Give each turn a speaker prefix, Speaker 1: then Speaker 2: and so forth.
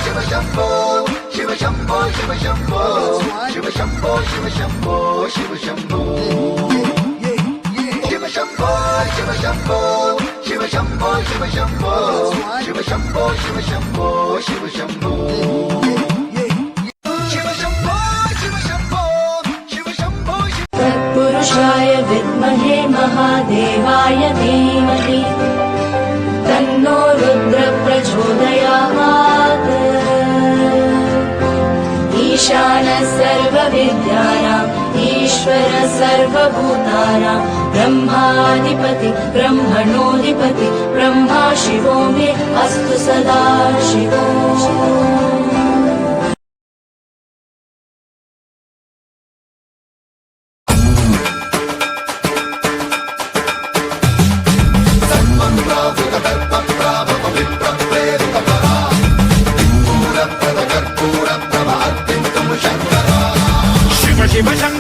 Speaker 1: Shiva Shambho, Shiva Shambho, Shiva Shambho, Shiva Shambho, Shiva Shambho, Shiva Shambho. Shiva Shambho, Shiva Shambho, Shiva Shambho, Shiva Shambho, Shiva Shambho, Shiva Shambho, Shiva Shambho. Shiva Shambho, Shiva Shambho, Shiva Shambho.
Speaker 2: तत्पुरुषाय विद्महे महादेवाय धीमहि तन्नो रुद्र प्रचोदयात्। ईशान सर्वविद्यानाम् ईश्वर सर्वभूतानां ब्रह्माधिपति ब्रह्मणोऽधिपति ब्रह्मा शिवो मे अस्तु सदा शिवो।
Speaker 1: Shiva Shambho.